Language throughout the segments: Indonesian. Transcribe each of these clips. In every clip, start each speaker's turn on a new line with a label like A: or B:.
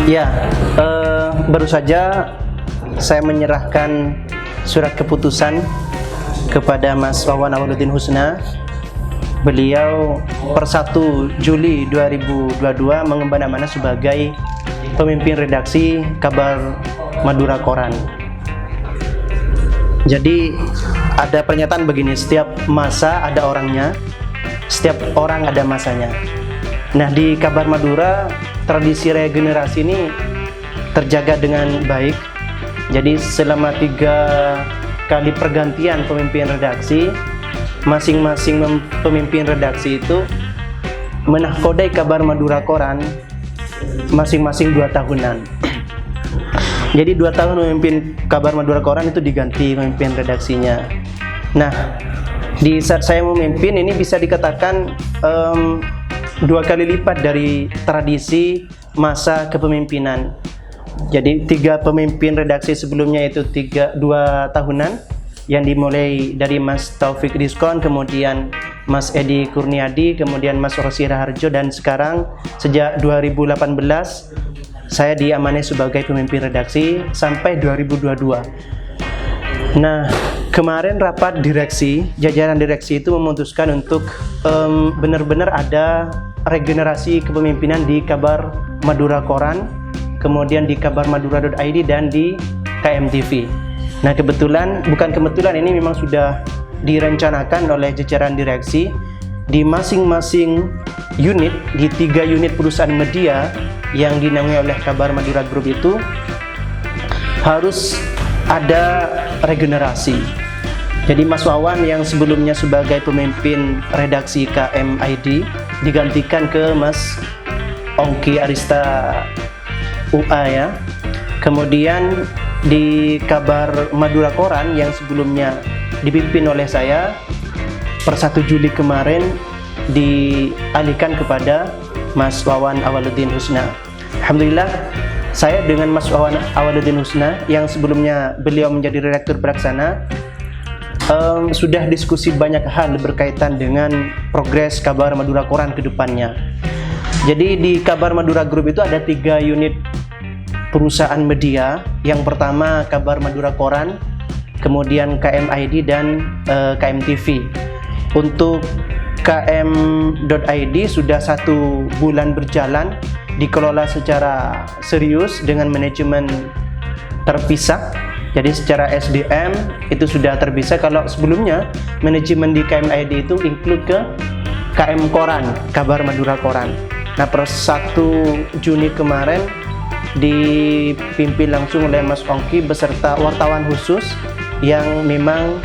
A: Ya, baru saja saya menyerahkan surat keputusan kepada Mas Wawan Awwaluddin Husna. Beliau per 1 Juli 2022 mengemban amanah sebagai pemimpin redaksi Kabar Madura Koran. Jadi ada pernyataan begini, setiap masa ada orangnya, setiap orang ada masanya. Nah, di Kabar Madura tradisi regenerasi ini terjaga dengan baik. Jadi selama 3 kali pergantian pemimpin redaksi, masing-masing pemimpin redaksi itu menahkodai Kabar Madura Koran masing-masing 2 tahunan. Jadi 2 tahun memimpin Kabar Madura Koran itu diganti pemimpin redaksinya. Nah, di saat saya memimpin ini bisa dikatakan 2 kali lipat dari tradisi masa kepemimpinan. Jadi 3 pemimpin redaksi sebelumnya itu 2 tahunan, yang dimulai dari Mas Taufik Rizkon, kemudian Mas Edi Kurniadi, kemudian Mas Rosi Raharjo, dan sekarang sejak 2018 saya diamanai sebagai pemimpin redaksi sampai 2022. Nah, kemarin rapat direksi, jajaran direksi itu memutuskan untuk benar-benar ada regenerasi kepemimpinan di Kabar Madura Koran, kemudian di kabarmadura.id dan di KMTV. Nah, bukan kebetulan, ini memang sudah direncanakan oleh jajaran direksi di masing-masing unit, di 3 unit perusahaan media yang dinaungi oleh Kabar Madura Group itu harus ada regenerasi. Jadi Mas Wawan yang sebelumnya sebagai pemimpin redaksi KMID digantikan ke Mas Ongki Arista UA ya. Kemudian di Kabar Madura Koran yang sebelumnya dipimpin oleh saya per 1 Juli kemarin dialihkan kepada Mas Wawan Awwaluddin Husna. Alhamdulillah, saya dengan Mas Wawan Awwaluddin Husna yang sebelumnya beliau menjadi redaktur pelaksana sudah diskusi banyak hal berkaitan dengan progres Kabar Madura Koran ke depannya. Jadi di Kabar Madura Group itu ada 3 unit perusahaan media. Yang pertama Kabar Madura Koran, kemudian KMID dan KMTV. Untuk KM.id sudah 1 bulan berjalan, dikelola secara serius dengan manajemen terpisah. Jadi secara SDM itu sudah terpisah. Kalau sebelumnya manajemen di KMID itu include ke KM Koran, Kabar Madura Koran. Nah, per 1 Juni kemarin dipimpin langsung oleh Mas Ongki beserta wartawan khusus yang memang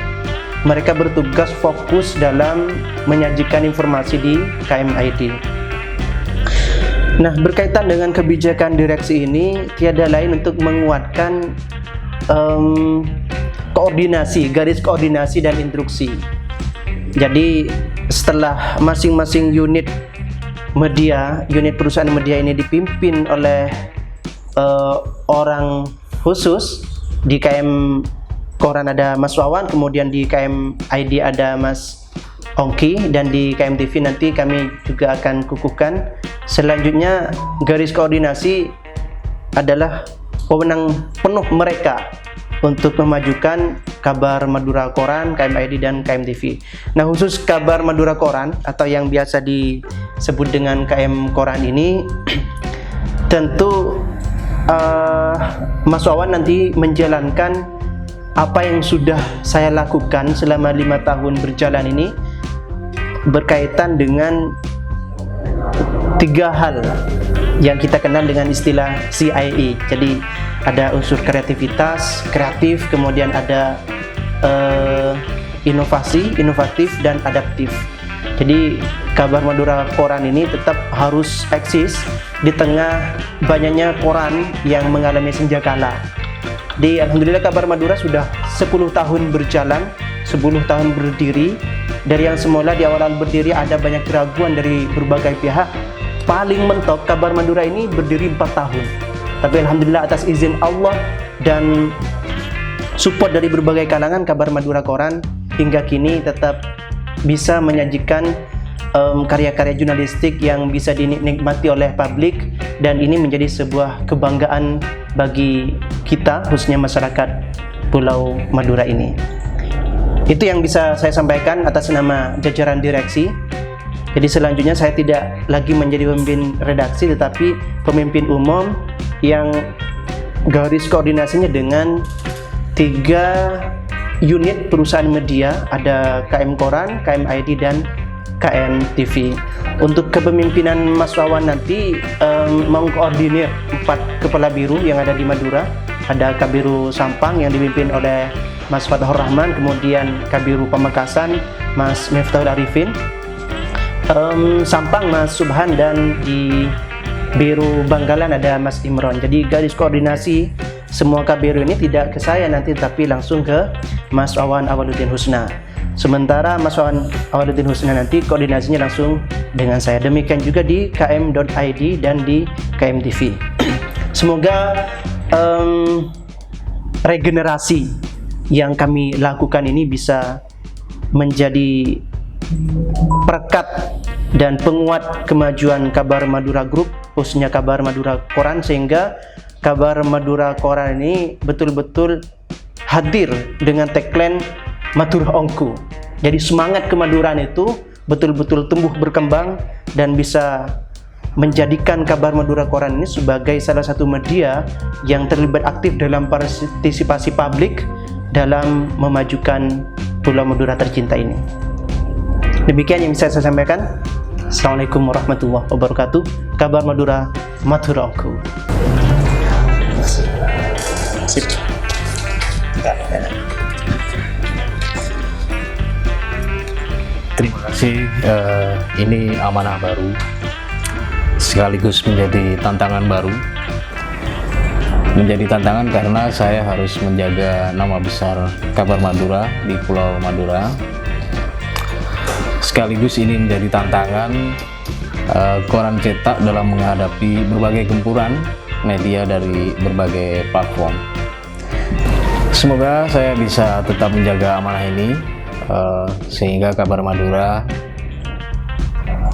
A: mereka bertugas fokus dalam menyajikan informasi di KMID. Nah, berkaitan dengan kebijakan direksi ini, tiada lain untuk menguatkan garis koordinasi dan instruksi. Jadi setelah masing-masing unit perusahaan media ini dipimpin oleh orang khusus, di KM Koran ada Mas Wawan, kemudian di KMID ada Mas Ongki, dan di KMTV nanti kami juga akan kukuhkan. Selanjutnya garis koordinasi adalah wewenang penuh mereka untuk memajukan Kabar Madura Koran, KMID dan KMTV. Nah, khusus Kabar Madura Koran atau yang biasa disebut dengan KM Koran ini tentu Mas Wawan nanti menjalankan apa yang sudah saya lakukan selama 5 tahun berjalan ini berkaitan dengan 3 hal yang kita kenal dengan istilah CIE. Jadi ada unsur kreatif, kemudian ada inovatif dan adaptif. Jadi Kabar Madura Koran ini tetap harus eksis di tengah banyaknya koran yang mengalami senjakala. Alhamdulillah Kabar Madura sudah 10 tahun berjalan, 10 tahun berdiri. Dari yang semula di awal berdiri ada banyak keraguan dari berbagai pihak. Paling mentok Kabar Madura ini berdiri 4 tahun. Tapi alhamdulillah atas izin Allah dan support dari berbagai kalangan, Kabar Madura Koran hingga kini tetap bisa menyajikan karya-karya jurnalistik yang bisa dinikmati oleh publik, dan ini menjadi sebuah kebanggaan bagi kita, khususnya masyarakat Pulau Madura ini. Itu yang bisa saya sampaikan atas nama jajaran direksi. Jadi selanjutnya saya tidak lagi menjadi pemimpin redaksi, tetapi pemimpin umum yang garis koordinasinya dengan 3 unit perusahaan media, ada KM Koran, KM ID, dan KM TV. Untuk kepemimpinan Mas Wawan nanti mengkoordinir 4 kepala biru yang ada di Madura. Ada Kabiru Sampang yang dipimpin oleh Mas Fatahur Rahman, kemudian Kabiru Pamekasan Mas Miftahul Arifin, Sampang Mas Subhan, dan di Biru Bangkalan ada Mas Imron. Jadi garis koordinasi semua kabiru ini tidak ke saya nanti, tapi langsung ke Mas Wawan Awaluddin Husna. Sementara Mas Wawan Awaluddin Husna nanti koordinasinya langsung dengan saya. Demikian juga di km.id dan di KM TV. Semoga regenerasi yang kami lakukan ini bisa menjadi perekat dan penguat kemajuan Kabar Madura Group, khususnya Kabar Madura Koran, sehingga Kabar Madura Koran ini betul-betul hadir dengan tagline Madura Ongku. Jadi semangat kemaduraan itu betul-betul tumbuh berkembang dan bisa menjadikan Kabar Madura Koran ini sebagai salah satu media yang terlibat aktif dalam partisipasi publik dalam memajukan Pulau Madura tercinta ini. Demikian yang bisa saya sampaikan. Assalamualaikum warahmatullahi wabarakatuh. Kabar Madura, Madura Ongku. Sip.
B: Terima kasih. Ini amanah baru, sekaligus menjadi tantangan baru. Menjadi tantangan karena saya harus menjaga nama besar Kabar Madura di Pulau Madura. Sekaligus ini menjadi tantangan koran cetak dalam menghadapi berbagai gempuran media dari berbagai platform. Semoga saya bisa tetap menjaga amanah ini sehingga Kabar Madura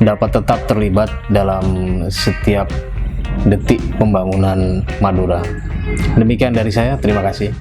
B: dapat tetap terlibat dalam setiap detik pembangunan Madura. Demikian dari saya, terima kasih.